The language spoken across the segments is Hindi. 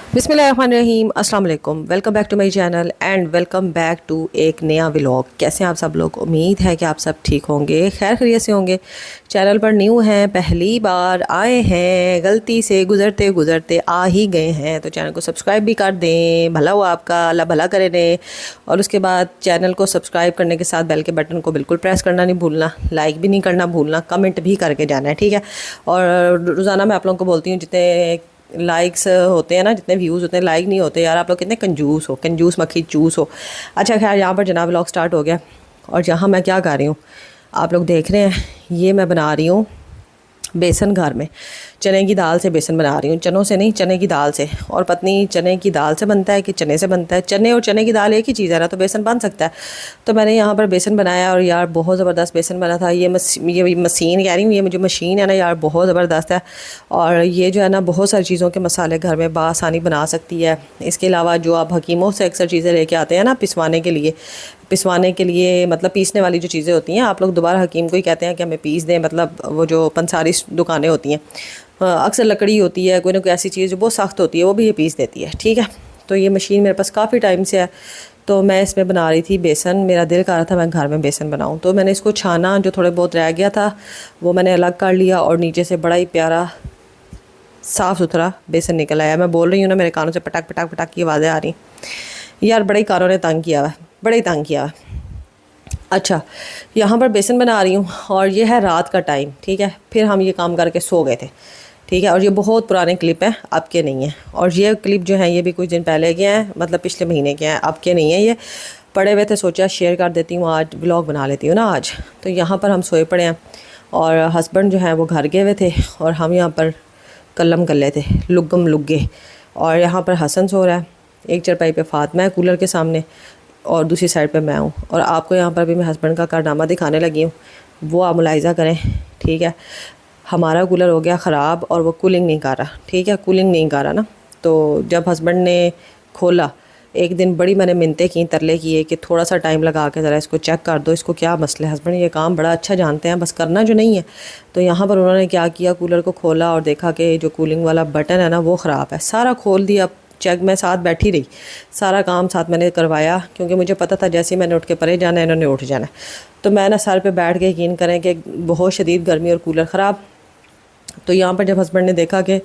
बिस्मिल्लाहिर्रहमानिर्रहीम, अस्सलाम वालेकुम। Welcome back to my channel and welcome back to एक नया व्लॉग। कैसे हैं आप सब लोग? उम्मीद है कि आप सब ठीक होंगे, खैर खैरियत से होंगे। चैनल पर न्यू हैं, पहली बार आए हैं, गलती से गुज़रते गुज़रते आ ही गए हैं तो चैनल को सब्सक्राइब भी कर दें। भला हो आपका, अल्लाह भला करे दें। और उसके बाद चैनल को सब्सक्राइब करने के साथ बेल के बटन को बिल्कुल प्रेस करना नहीं भूलना, लाइक भी नहीं करना भूलना, कमेंट भी करके जाना है, ठीक है। और रोज़ाना मैं आप लोगों को बोलती हूँ, जितने लाइक्स होते हैं ना, जितने व्यूज़ होते हैं, लाइक नहीं होते यार। आप लोग कितने कंजूस हो, कंजूस मक्खी चूस हो। अच्छा खैर, यहाँ पर जनाब व्लॉग स्टार्ट हो गया और यहाँ मैं क्या कर रही हूँ आप लोग देख रहे हैं। ये मैं बना रही हूँ बेसन घर में, चने की दाल से बेसन बना रही हूँ। चनों से नहीं, चने की दाल से। और पत्नी चने की दाल से बनता है कि चने से बनता है? चने और चने की दाल एक ही चीज़ है ना, तो बेसन बन सकता है। तो मैंने यहाँ पर बेसन बनाया और यार बहुत ज़बरदस्त बेसन बना था। ये मशीन कह रही हूँ, ये जो मशीन है ना यार, बहुत ज़बरदस्त है। और ये जो है ना, बहुत सारी चीज़ों के मसाले घर में बआसानी बना सकती है। इसके अलावा जो आप हकीमों से अक्सर चीज़ें लेके आते हैं ना पिसवाने के लिए मतलब पीसने वाली जो चीज़ें होती हैं, आप लोग दोबारा हकीम को ही कहते हैं कि हमें पीस दें। मतलब वो जो पंसारी दुकानें होती हैं, अक्सर लकड़ी होती है, कोई ना कोई ऐसी चीज़ जो बहुत सख्त होती है, वो भी ये पीस देती है, ठीक है। तो ये मशीन मेरे पास काफ़ी टाइम से है, तो मैं इसमें बना रही थी बेसन। मेरा दिल कर रहा था मैं घर में बेसन बनाऊँ, तो मैंने इसको छाना, जो थोड़े बहुत रह गया था वो मैंने अलग कर लिया और नीचे से बड़ा ही प्यारा साफ़ सुथरा बेसन निकल आया। मैं बोल रही हूँ ना, मेरे कानों से पटाक पटाक पटाक की आवाज़ें आ रही यार। बड़े ही कानों ने तंग किया हुआ है, बड़े ही तंग किया हुआ है। अच्छा, यहाँ पर बेसन बना रही हूँ और ये है रात का टाइम, ठीक है। फिर हम ये काम करके सो गए थे, ठीक है। और ये बहुत पुराने क्लिप हैं, अब के नहीं हैं। और ये क्लिप जो है ये भी कुछ दिन पहले के हैं, मतलब पिछले महीने के हैं, अब के नहीं हैं। ये पड़े हुए थे, सोचा शेयर कर देती हूँ, आज व्लॉग बना लेती हूँ ना आज। तो यहाँ पर हम सोए पड़े हैं और हस्बैंड जो हैं वो घर गए हुए थे और हम यहाँ पर कलम कर लेते लुग्गम लुग्गे। और यहाँ पर हसन सो रहा है, एक चरपाई पे फातिमा है कूलर के सामने और दूसरी साइड पे मैं हूँ। और आपको यहाँ पर भी मैं हस्बैंड का कारनामा दिखाने लगी हूँ, वो आप मुलाहिज़ा करें, ठीक है। हमारा कूलर हो गया ख़राब और वो कूलिंग नहीं कर रहा, ठीक है, कूलिंग नहीं कर रहा ना। तो जब हस्बैंड ने खोला, एक दिन बड़ी मैंने मिन्नतें की, तरले किए कि थोड़ा सा टाइम लगा के ज़रा इसको चेक कर दो, इसको क्या मसला है। हस्बैंड ये काम बड़ा अच्छा जानते हैं, बस करना जो नहीं है। तो यहाँ पर उन्होंने क्या किया, कूलर को खोला और देखा कि जो कूलिंग वाला बटन है ना वो ख़राब है। सारा खोल दिया, चेक, मैं साथ बैठी रही, सारा काम साथ मैंने करवाया, क्योंकि मुझे पता था जैसे ही मैंने उठ के परे जाना है इन्होंने उठ जाना है। तो मैं ना सर पे बैठ के यकीन करें कि बहुत शदीद गर्मी और कूलर ख़राब। तो यहाँ पर जब हस्बैंड ने देखा कि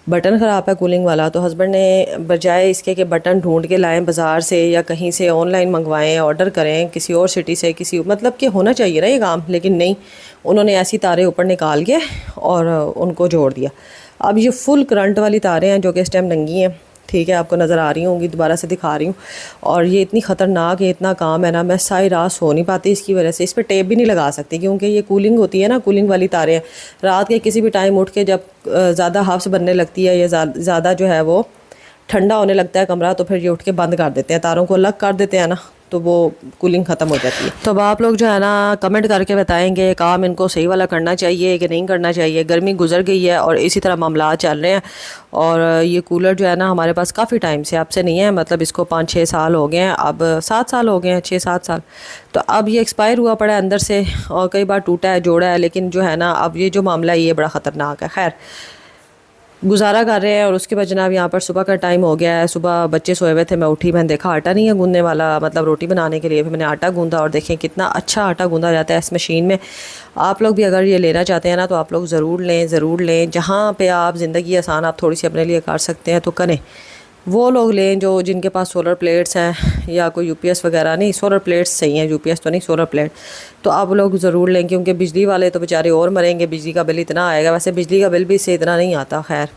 बटन ख़राब है कूलिंग वाला, तो हस्बैंड ने बजाय इसके कि बटन ढूंढ के लाएं बाज़ार से या कहीं से ऑनलाइन मंगवाएं, ऑर्डर करें किसी और सिटी से, किसी मतलब कि होना चाहिए ना ये काम, लेकिन नहीं, उन्होंने ऐसी तारें ऊपर निकाल के और उनको जोड़ दिया। अब ये फुल करंट वाली तारें हैं जो कि इस टाइम नंगी हैं, ठीक है, आपको नज़र आ रही होंगी, दोबारा से दिखा रही हूँ। और ये इतनी ख़तरनाक है, इतना काम है ना, मैं सारी रात सो नहीं पाती इसकी वजह से। इस पर टेप भी नहीं लगा सकती क्योंकि ये कूलिंग होती है ना, कूलिंग वाली तारें हैं। रात के किसी भी टाइम उठ के जब ज़्यादा हफ्स बनने लगती है या ज़्यादा जो है वो ठंडा होने लगता है कमरा, तो फिर ये उठ के बंद कर देते हैं, तारों को अलग कर देते हैं ना, तो वो कूलिंग ख़त्म हो जाती है। तो अब आप लोग जो है ना कमेंट करके बताएंगे काम इनको सही वाला करना चाहिए कि नहीं करना चाहिए। गर्मी गुजर गई है और इसी तरह मामला चल रहे हैं। और ये कूलर जो है ना हमारे पास काफ़ी टाइम से, आपसे नहीं है, मतलब इसको 5-6 साल हो गए हैं, अब 7 साल हो गए हैं, 6-7 साल। तो अब ये एक्सपायर हुआ पड़ा है अंदर से और कई बार टूटा है, जोड़ा है, लेकिन जो है ना अब ये जो मामला है ये बड़ा ख़तरनाक है। खैर, गुजारा कर रहे हैं। और उसके बाद जनाब यहाँ पर सुबह का टाइम हो गया है, सुबह बच्चे सोए हुए थे, मैं उठी, मैंने देखा आटा नहीं है गूंदने वाला, मतलब रोटी बनाने के लिए। फिर मैंने आटा गूंदा और देखें कितना अच्छा आटा गूंदा जाता है इस मशीन में। आप लोग भी अगर ये लेना चाहते हैं ना तो आप लोग ज़रूर लें, ज़रूर लें। जहाँ पे आप ज़िंदगी आसान आप थोड़ी सी अपने लिए कर सकते हैं तो करें। वो लोग लें जो जिनके पास सोलर प्लेट्स हैं या कोई यूपीएस वगैरह, नहीं सोलर प्लेट्स सही हैं, यूपीएस तो नहीं, सोलर प्लेट। तो आप लोग ज़रूर लें, क्योंकि बिजली वाले तो बेचारे और मरेंगे, बिजली का बिल इतना आएगा। वैसे बिजली का बिल भी इससे इतना नहीं आता। खैर,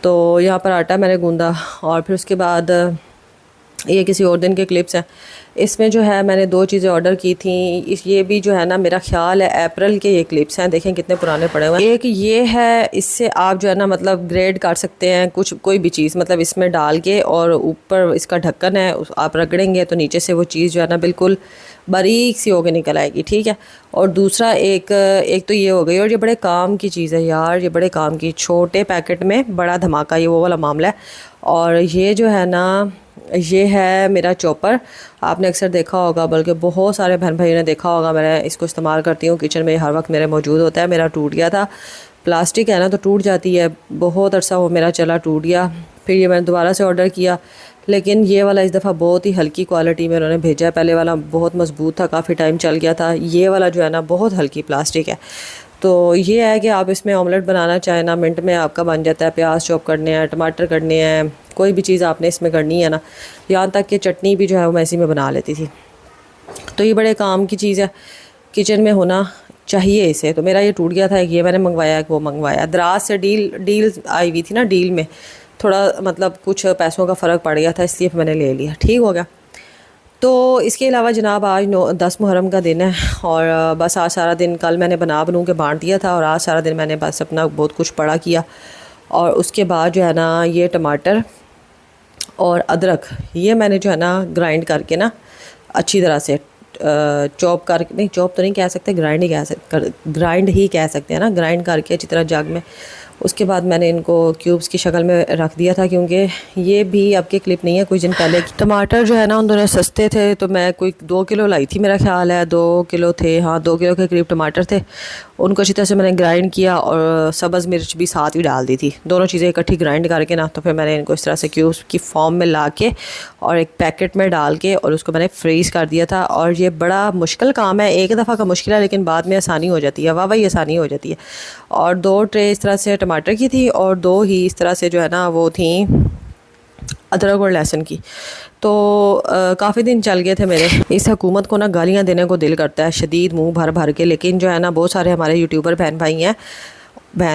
तो यहाँ पर आटा मैंने गूंदा और फिर उसके बाद ये किसी और दिन के क्लिप्स हैं। इसमें जो है मैंने 2 चीज़ें ऑर्डर की थी। ये भी जो है ना मेरा ख्याल है अप्रैल के ये क्लिप्स हैं, देखें कितने पुराने पड़े हुए हैं। एक ये है, इससे आप जो है ना मतलब ग्रेड कर सकते हैं कुछ, कोई भी चीज़, मतलब इसमें डाल के, और ऊपर इसका ढक्कन है, आप रगड़ेंगे तो नीचे से वो चीज़ जो है ना बिल्कुल बारीक सी होकर निकल आएगी, ठीक है। और दूसरा एक तो ये हो गई। और ये बड़े काम की चीज़ है यार, ये बड़े काम की, छोटे पैकेट में बड़ा धमाका, ये वो वाला मामला है। और ये जो है ना ये है मेरा चॉपर, आपने अक्सर देखा होगा, बल्कि बहुत सारे बहन भाइयों ने देखा होगा। मैं इसको इस्तेमाल करती हूँ किचन में, हर वक्त मेरे मौजूद होता है। मेरा टूट गया था, प्लास्टिक है ना तो टूट जाती है। बहुत अरसा वो मेरा चला, टूट गया। फिर ये मैंने दोबारा से ऑर्डर किया, लेकिन ये वाला इस दफ़ा बहुत ही हल्की क्वालिटी में उन्होंने भेजा। पहले वाला बहुत मज़बूत था, काफ़ी टाइम चल गया था। ये वाला जो है ना बहुत हल्की प्लास्टिक है। तो ये है कि आप इसमें ऑमलेट बनाना चाहें ना, मिनट में आपका बन जाता है। प्याज चॉप करने हैं, टमाटर करने हैं, कोई भी चीज़ आपने इसमें करनी है ना, यहाँ तक कि चटनी भी जो है वो मैं इसी में बना लेती थी। तो ये बड़े काम की चीज़ है, किचन में होना चाहिए इसे। तो मेरा ये टूट गया था, ये मैंने मंगवाया, वो मंगवाया। दराज से डील आई हुई थी ना, डील में थोड़ा मतलब कुछ पैसों का फ़र्क पड़ गया था, इसलिए मैंने ले लिया, ठीक हो गया। तो इसके अलावा जनाब आज 10 मुहर्रम का दिन है, और बस आज सारा दिन, कल मैंने बनू के बांट दिया था, और आज सारा दिन मैंने बस अपना बहुत कुछ पड़ा किया। और उसके बाद जो है ना ये टमाटर और अदरक ये मैंने जो है ना ग्राइंड करके ना अच्छी तरह से चॉप करके, नहीं चॉप तो नहीं कह सकते, ग्राइंड ही कह सकते हैं ना, ग्राइंड करके अच्छी तरह जग में। उसके बाद मैंने इनको क्यूब्स की शक्ल में रख दिया था, क्योंकि ये भी आपके क्लिप नहीं है, कुछ दिन पहले टमाटर जो है ना उन दोनों सस्ते थे, तो मैं कोई 2 किलो लाई थी, मेरा ख्याल है 2 किलो थे, हाँ 2 किलो के करीब टमाटर थे। उनको अच्छी तरह से मैंने ग्राइंड किया, और सब्ज़ मिर्च भी साथ ही डाल दी थी, दोनों चीज़ें इकट्ठी ग्राइंड करके ना। तो फिर मैंने इनको इस तरह से क्यूब्स की फॉर्म में ला के और एक पैकेट में डाल के और उसको मैंने फ्रीज़ कर दिया था। और ये बड़ा मुश्किल काम है, एक दफ़ा का मुश्किल है, लेकिन बाद में आसानी हो जाती है, वाह वाह आसानी हो जाती है। और 2 ट्रे इस तरह से टमाटर की थी, और 2 ही इस तरह से जो है ना वो थी अदरक और लहसुन की। तो काफ़ी दिन चल गए थे मेरे। इस हुकूमत को ना गालियाँ देने को दिल करता है शदीद मुंह भर भर के, लेकिन जो है ना बहुत सारे हमारे यूट्यूबर बहन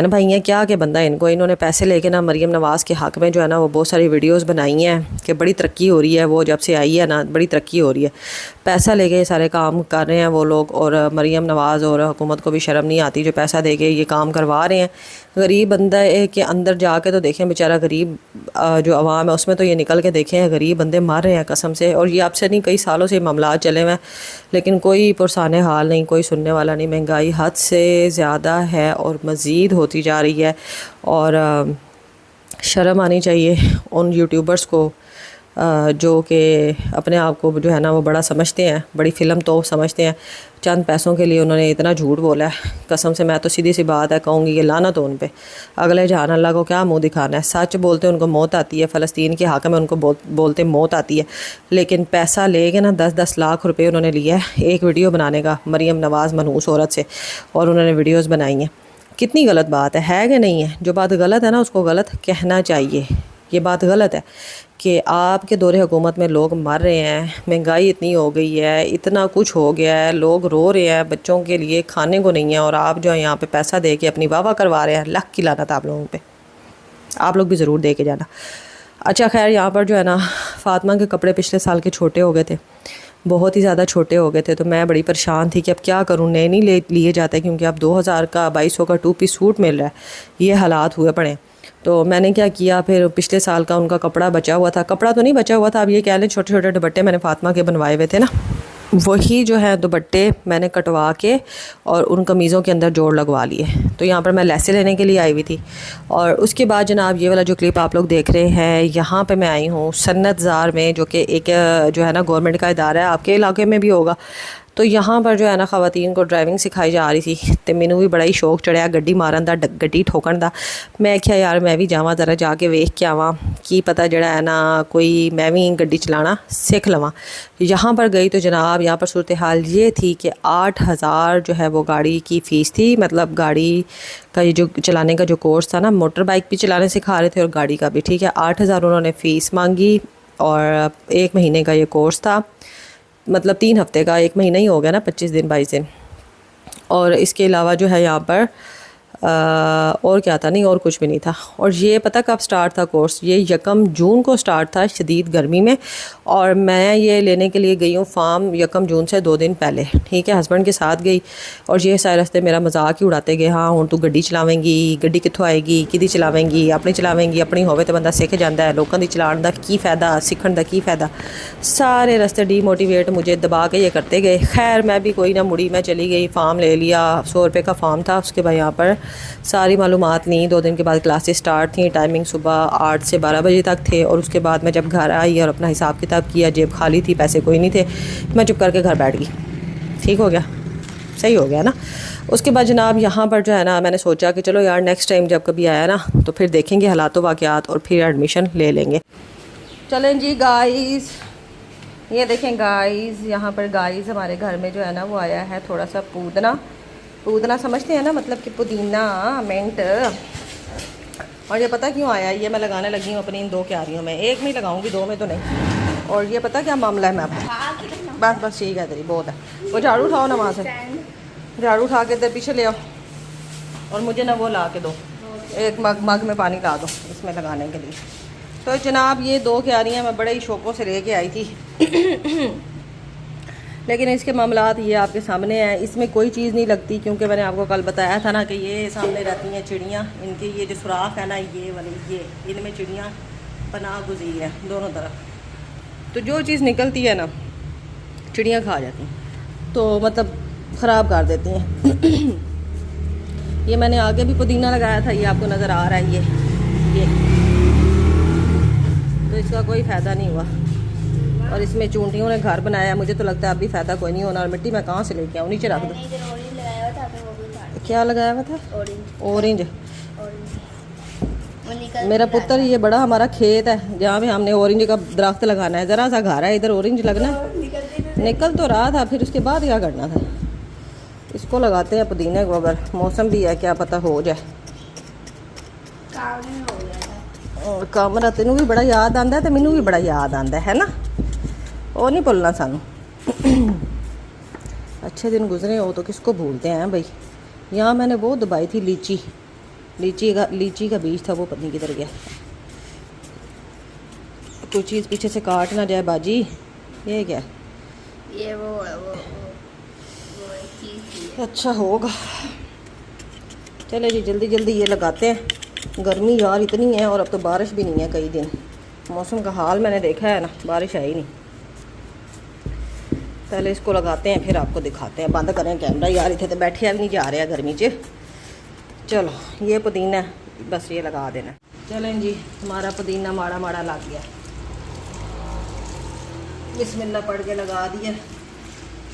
भाई हैं क्या कि बंदा इन्होंने पैसे लेके ना मरीम नवाज़ के हक़ में जो है ना वो बहुत सारी वीडियोस बनाई हैं कि बड़ी तरक्की हो रही है, वो जब से आई है ना बड़ी तरक्की हो रही है। पैसा लेके ये सारे काम कर रहे हैं वो लोग, और मरीम नवाज़ और हुकूमत को भी शर्म नहीं आती जो पैसा देके ये काम करवा रहे हैं। गरीब बंदा के अंदर जाके तो देखें, बेचारा गरीब जो आवाम है उसमें तो ये निकल के देखें, गरीब बंदे मर रहे हैं कसम से। और ये आपसे नहीं, कई सालों से मामला चले हुए हैं, लेकिन कोई पुरसाने हाल नहीं, कोई सुनने वाला नहीं। महंगाई हद से ज़्यादा है और मज़ीद होती जा रही है, और शर्म आनी चाहिए उन यूट्यूबर्स को जो कि अपने आप को जो है ना वो बड़ा समझते हैं, बड़ी फ़िल्म तो समझते हैं। चंद पैसों के लिए उन्होंने इतना झूठ बोला है, कसम से मैं तो सीधी सी बात है कहूँगी, ये लानत हो उन पे। अगले जहान अल्लाह को क्या मुंह दिखाना है, सच बोलते उनको मौत आती है, फ़लस्तीन के हक़ में उनको बोलते मौत आती है। लेकिन पैसा लेके ना 10-10 लाख रुपए उन्होंने लिया है एक वीडियो बनाने का, मरीम नवाज़ मनहूस औरत से, और उन्होंने वीडियोज़ बनाई हैं। कितनी गलत बात है कि नहीं है? जो बात गलत है ना उसको गलत कहना चाहिए। ये बात गलत है कि आपके दौरे हुकूमत में लोग मर रहे हैं, महंगाई इतनी हो गई है, इतना कुछ हो गया है, लोग रो रहे हैं, बच्चों के लिए खाने को नहीं है, और आप जो है यहाँ पे पैसा दे के अपनी वाह करवा रहे हैं। लाख की लानत आप लोगों पे, आप लोग भी ज़रूर दे के जाना। अच्छा खैर, यहाँ पर जो है ना फ़ातिमा के कपड़े पिछले साल के छोटे हो गए थे, बहुत ही ज़्यादा छोटे हो गए थे, तो मैं बड़ी परेशान थी कि अब क्या करूँ, नए नहीं लिए जाते, क्योंकि अब 2000 का 2200 का 2 पीस सूट मिल रहा है, ये हालात हुए पड़े। तो मैंने क्या किया, फिर पिछले साल का उनका कपड़ा बचा हुआ था, कपड़ा तो नहीं बचा हुआ था, अब ये कह लें छोटे छोटे दुपट्टे मैंने फ़ातिमा के बनवाए हुए थे ना, वही जो है दुपट्टे मैंने कटवा के और उन कमीज़ों के अंदर जोड़ लगवा लिए। तो यहाँ पर मैं लेसे लेने के लिए आई हुई थी। और उसके बाद जनाब ये वाला जो क्लिप आप लोग देख रहे हैं, यहाँ पे मैं आई हूँ सन्नत ज़ार में, जो कि एक जो है ना गवर्नमेंट का इदारा है, आपके इलाके में भी होगा। तो यहाँ पर जो है ना ख़वातीन को ड्राइविंग सिखाई जा रही थी, तो मैनू भी बड़ा ही शौक चढ़िया गड्डी मारन दा, गड्डी ठोकन दा। मैं क्या यार मैं भी जावां, ज़रा जाके वेख के आवां, की पता जड़ा है ना कोई मैं भी गड्डी चलाना सीख लवां। यहाँ पर गई तो जनाब यहाँ पर सूरत हाल ये थी कि 8000 जो है वो गाड़ी की फ़ीस थी, मतलब गाड़ी का ये जो चलाने का जो कोर्स था ना, मोटर बाइक भी चलाने सिखा रहे थे और गाड़ी का भी, ठीक है। 8000 उन्होंने फ़ीस मांगी, और 1 महीने का ये कोर्स था, मतलब 3 हफ्ते का, 1 महीना ही हो गया ना, 25 दिन 22 दिन। और इसके अलावा जो है यहाँ पर और क्या था, नहीं और कुछ भी नहीं था। और ये पता कब स्टार्ट था कोर्स, ये 1 जून को स्टार्ट था शदीद गर्मी में, और मैं ये लेने के लिए गई हूँ फार्म 1 जून से 2 दिन पहले, ठीक है। हस्बैंड के साथ गई, और ये सारे रास्ते मेरा मजाक ही उड़ाते गए, हाँ हूँ तू गड्डी चलावेंगी, गड्डी कित्थों आएगी, किदी चलावेंगी, अपनी चलावेंगी, अपनी होवे तो बंदा सीख जाता है, लोगों की चलाने का की फ़ायदा, सीखने का की फ़ायदा। सारे रास्ते डीमोटिवेट मुझे दबा के ये करते गए। खैर मैं भी कोई ना मुड़ी, मैं चली गई, फार्म ले लिया, 100 रुपये का फार्म था। उसके बाद यहाँ पर सारी मालूमात ली, 2 दिन के बाद क्लासेस स्टार्ट थी, टाइमिंग सुबह 8 से 12 बजे तक थे। और उसके बाद मैं जब घर आई और अपना हिसाब किताब किया, जेब खाली थी, पैसे कोई नहीं थे, मैं चुप करके घर बैठ गई, ठीक हो गया, सही हो गया ना। उसके बाद जनाब यहाँ पर जो है ना मैंने सोचा कि चलो यार नेक्स्ट टाइम जब कभी आया ना तो फिर देखेंगे हालात वाक़यात और फिर एडमिशन ले लेंगे। चलें जी गाइस, ये देखें गाइस, यहाँ पर गाइस हमारे घर में जो है ना वो आया है थोड़ा सा पुदीना। पुदीना समझते हैं ना, मतलब कि पुदीना मिंट। और ये पता क्यों आया, ये मैं लगाने लगी हूँ अपनी इन 2 क्यारियों में। एक में लगाऊंगी, 2 में तो नहीं। और ये पता क्या मामला है मैं आपको, बस बस ठीक है तेरी बहुत है। वो झाड़ू उठाओ ना वहाँ से, झाड़ू उठा के इधर पीछे ले आओ और मुझे ना वो ला के दो, एक मग में पानी ला दो इसमें लगाने के लिए। तो जनाब ये 2 क्यारियाँ मैं बड़े ही शौक़ों से लेके आई थी लेकिन इसके मामलात ये आपके सामने हैं। इसमें कोई चीज़ नहीं लगती क्योंकि मैंने आपको कल बताया था ना कि ये सामने रहती हैं चिड़ियाँ। इनके ये जो सुराख है ना ये वाले, ये इनमें चिड़ियाँ पनाह गुज़ीर है दोनों तरफ। तो जो चीज़ निकलती है ना चिड़ियाँ खा जाती हैं, तो मतलब ख़राब कर देती हैं ये मैंने आगे भी पुदीना लगाया था, ये आपको नज़र आ रहा है ये तो इसका कोई फ़ायदा नहीं हुआ। और इसमें चूंटियों ने घर बनाया, मुझे तो लगता है अभी फ़ायदा कोई नहीं होना। और मिट्टी मैं कहाँ से लेके आऊँ, नीचे रख दो। क्या लगाया हुआ था? ऑरेंज। मेरा पुत्र, ये बड़ा हमारा खेत है जहाँ पे हमने ऑरेंज का दरख्त लगाना है। ज़रा सा घर है इधर, ऑरेंज लगना निकल तो रहा था, फिर उसके बाद क्या करना था। इसको लगाते हैं पुदीने को, अगर मौसम भी है क्या पता हो जाए। और कमरा तेनू भी बड़ा याद आंदा है तो मैनू भी बड़ा याद आंदा है ना, वो नहीं भूलना सानू अच्छे दिन गुजरे हो तो किसको भूलते हैं भाई। यहाँ मैंने वो दबाई थी लीची का बीज था, वो पत्नी किधर गया। कोई चीज़ पीछे से काट ना जाए बाजी। ये क्या, ये वो चीज़ अच्छा होगा। चले जी जल्दी जल्दी ये लगाते हैं। गर्मी यार इतनी है और अब तो बारिश भी नहीं है कई दिन। मौसम का हाल मैंने देखा है ना, बारिश है ही नहीं। पहले इसको लगाते हैं फिर आपको दिखाते हैं। बंद करें कैमरा यार, इतने तो बैठे भी नहीं जा रहे हैं गर्मी च। चलो ये पुदीना बस ये लगा देना। चलें जी, हमारा पुदीना माड़ा माड़ा लग गया। बिस्मिल्लाह पढ़ के लगा दिया।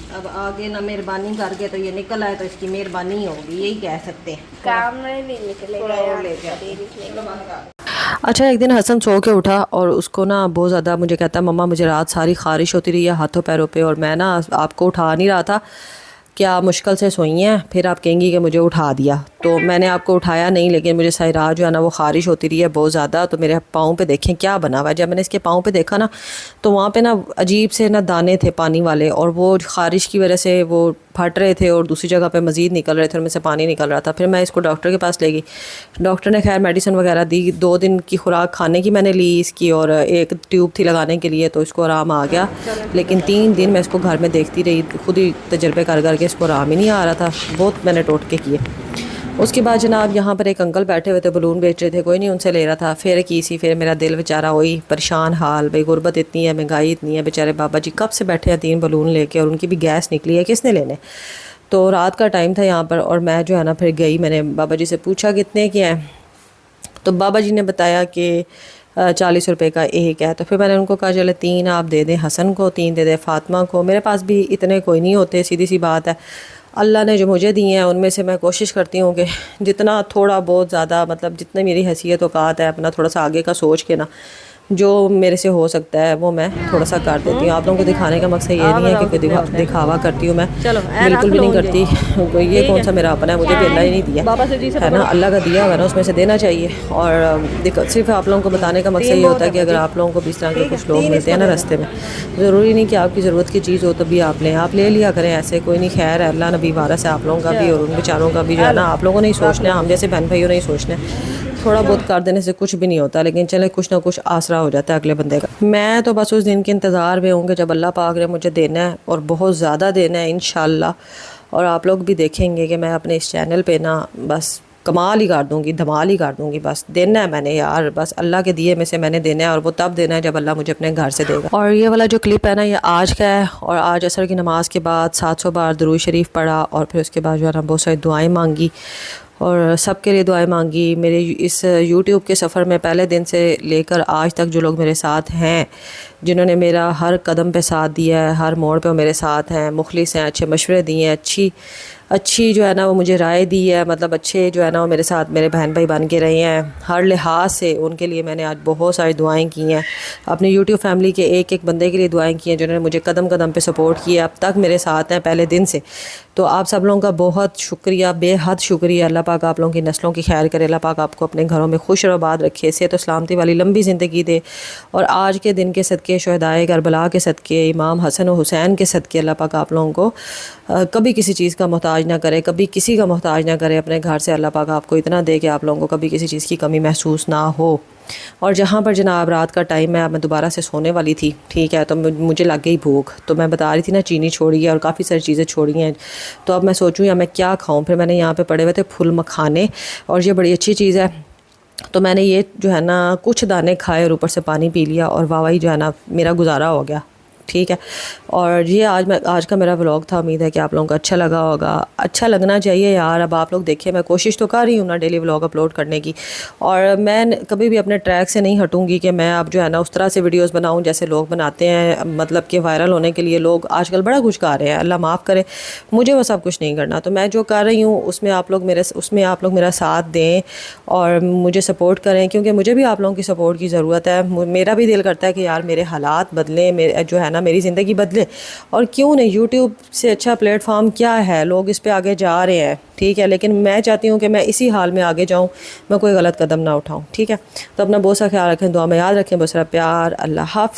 अब आगे ना मेहरबानी करके तो ये निकल आए तो इसकी मेहरबानी होगी, यही कह सकते हैं। काम में भी निकलेगा। अच्छा, एक दिन हसन सो के उठा और उसको ना बहुत ज़्यादा मुझे कहता, मम्मा मुझे रात सारी ख़ारिश होती रही है हाथों पैरों पे और मैं ना आपको उठा नहीं रहा था, क्या मुश्किल से सोई हैं, फिर आप कहेंगी कि मुझे उठा दिया। तो मैंने आपको उठाया नहीं, लेकिन मुझे सारी रात जो है ना वो ख़ारिश होती रही है बहुत ज़्यादा। तो मेरे पाँव पे देखें क्या बना हुआ है। जब मैंने इसके पाँव पे देखा ना तो वहाँ पे ना अजीब से ना दाने थे पानी वाले, और वो ख़ारिश की वजह से वो फट रहे थे और दूसरी जगह पे मज़ीद निकल रहे थे, उनमें से पानी निकल रहा था। फिर मैं इसको डॉक्टर के पास ले गई। डॉक्टर ने खैर मेडिसिन वगैरह दी, 2 दिन की खुराक खाने की मैंने ली इसकी, और एक ट्यूब थी लगाने के लिए, तो इसको आराम आ गया। लेकिन 3 दिन मैं इसको घर में देखती रही, खुद ही तजर्बे कर करके इसको आराम ही नहीं आ रहा था। बहुत मैंने टोटके किए। उसके बाद जनाब यहाँ पर एक अंकल बैठे हुए थे, बलून बेच रहे थे, कोई नहीं उनसे ले रहा था। फिर मेरा दिल बेचारा वही परेशान हाल, भाई गुर्बत इतनी है, महंगाई इतनी है, बेचारे बाबा जी कब से बैठे हैं 3 बलून लेके, और उनकी भी गैस निकली है, किसने लेने। तो रात का टाइम था यहाँ पर, और मैं जो है ना फिर गई, मैंने बाबा जी से पूछा कितने के हैं, तो बाबा जी ने बताया कि 40 रुपये का एक है। तो फिर मैंने उनको कहा चले 3 आप दे दें हसन को, 3 दे दें फ़ातिमा को। मेरे पास भी इतने कोई नहीं होते, सीधी सी बात है। अल्लाह ने जो मुझे दिए हैं उनमें से मैं कोशिश करती हूँ कि जितना थोड़ा बहुत ज़्यादा, मतलब जितनी मेरी हैसियत औकात है, अपना थोड़ा सा आगे का सोच के ना जो मेरे से हो सकता है वो मैं थोड़ा सा कर देती हूँ। आप लोगों को दिखाने का मकसद ये नहीं है कि दिखावा करती हूँ मैं, बिल्कुल भी नहीं करती। ये कौन सा मेरा अपना है, मुझे भी अल्लाह ही नहीं दिया है ना, अल्लाह का दिया हुआ ना, उसमें से देना चाहिए। और सिर्फ आप लोगों को बताने का मकसद ये होता है कि अगर आप लोगों को भी इस तरह के कुछ लोग मिलते हैं ना रास्ते में, ज़रूरी नहीं कि आपकी ज़रूरत की चीज़ हो तभी आप लें, आप ले लिया करें, ऐसे कोई नहीं। खैर अल्लाह नबी वारस है आप लोगों का भी और उन बेचारों का भी, जो है ना आप लोगों ने ही सोचना है, हम जैसे बहन भाइयों ने ही सोचना है। थोड़ा बहुत कर देने से कुछ भी नहीं होता, लेकिन चले कुछ ना कुछ आसरा हो जाता है अगले बंदे का। मैं तो बस उस दिन के इंतज़ार में हूँ जब अल्लाह पाक ने मुझे देना है, और बहुत ज़्यादा देना है इंशाल्लाह। और आप लोग भी देखेंगे कि मैं अपने इस चैनल पे ना बस कमाल ही कर दूँगी, धमाल ही कर दूँगी। बस देना है मैंने यार, बस अल्लाह के दिए में से मैंने देना है, और वो तब देना है जब अल्लाह मुझे अपने घर से देगा। और ये वाला जो क्लिप है ना ये आज का है, और आज असर की नमाज़ के बाद 700 बार दुरूद शरीफ पढ़ा, और फिर उसके बाद जो है ना बहुत सारी दुआएँ मांगी, और सबके लिए दुआएं मांगी। मेरे इस यूट्यूब के सफ़र में पहले दिन से लेकर आज तक जो लोग मेरे साथ हैं, जिन्होंने मेरा हर कदम पे साथ दिया है, हर मोड़ पे वो मेरे साथ हैं, मुखलिस हैं, अच्छे मशवरे दिए हैं, अच्छी जो है ना वो मुझे राय दी है, मतलब अच्छे जो है ना वो मेरे साथ मेरे बहन भाई बन के रहे हैं हर लिहाज से। उनके लिए मैंने आज बहुत सारी दुआएं की हैं। अपनी यूट्यूब फैमिली के एक एक बंदे के लिए दुआएं की हैं जिन्होंने मुझे कदम कदम पे सपोर्ट किया, अब तक मेरे साथ हैं पहले दिन से। तो आप सब लोगों का बहुत शुक्रिया, बेहद शुक्रिया। अल्लाह पाक आप लोगों की नस्लों की खैर करे, अल्लाह पाक आपको अपने घरों में खुश और आबाद रखे, सेहत और सलामती वाली लंबी ज़िंदगी दे। और आज के दिन के सदक़े, शुहदाए करबला के सदक़े, इमाम हसन और हुसैन के सदक़े अल्लाह पाक आप लोगों को कभी किसी चीज़ का मोहताज ना करे, कभी किसी का मोहताज ना करे। अपने घर से अल्लाह पाक आपको इतना दे कि आप लोगों को कभी किसी चीज़ की कमी महसूस ना हो। और जहाँ पर जनाब रात का टाइम है, अब मैं दोबारा से सोने वाली थी, ठीक है, तो मुझे लग गई भूख। तो मैं बता रही थी ना, चीनी छोड़ी है और काफ़ी सारी चीज़ें छोड़ी हैं। तो अब मैं सोचूँ या मैं क्या खाऊँ। फिर मैंने यहाँ पे पड़े हुए थे फुल मखाने, और ये बड़ी अच्छी चीज़ है। तो मैंने ये जो है ना कुछ दाने खाए और ऊपर से पानी पी लिया, और वाह जो है ना मेरा गुजारा हो गया, ठीक है। और ये आज का मेरा व्लॉग था। उम्मीद है कि आप लोगों को अच्छा लगा होगा। अच्छा लगना चाहिए यार। अब आप लोग देखिए, मैं कोशिश तो कर रही हूँ ना डेली व्लॉग अपलोड करने की, और मैं कभी भी अपने ट्रैक से नहीं हटूँगी कि मैं अब जो है ना उस तरह से वीडियोस बनाऊँ जैसे लोग बनाते हैं, मतलब कि वायरल होने के लिए लोग आजकल बड़ा कुछ कर रहे हैं। अल्लाह माफ़ करे, मुझे वो सब कुछ नहीं करना। तो मैं जो कर रही हूँ उसमें आप लोग मेरा साथ दें और मुझे सपोर्ट करें, क्योंकि मुझे भी आप लोगों की सपोर्ट की ज़रूरत है। मेरा भी दिल करता है कि यार मेरे हालात बदलें, मेरे जो है ना मेरी ज़िंदगी बदले। और क्यों नहीं, यूट्यूब से अच्छा प्लेटफॉर्म क्या है, लोग इस पे आगे जा रहे हैं, ठीक है। लेकिन मैं चाहती हूँ कि मैं इसी हाल में आगे जाऊँ, मैं कोई गलत कदम ना उठाऊँ, ठीक है। तो अपना बहुत सा ख्याल रखें, दुआ में याद रखें। बहुत सारा प्यार। अल्लाह हाफ़िज़।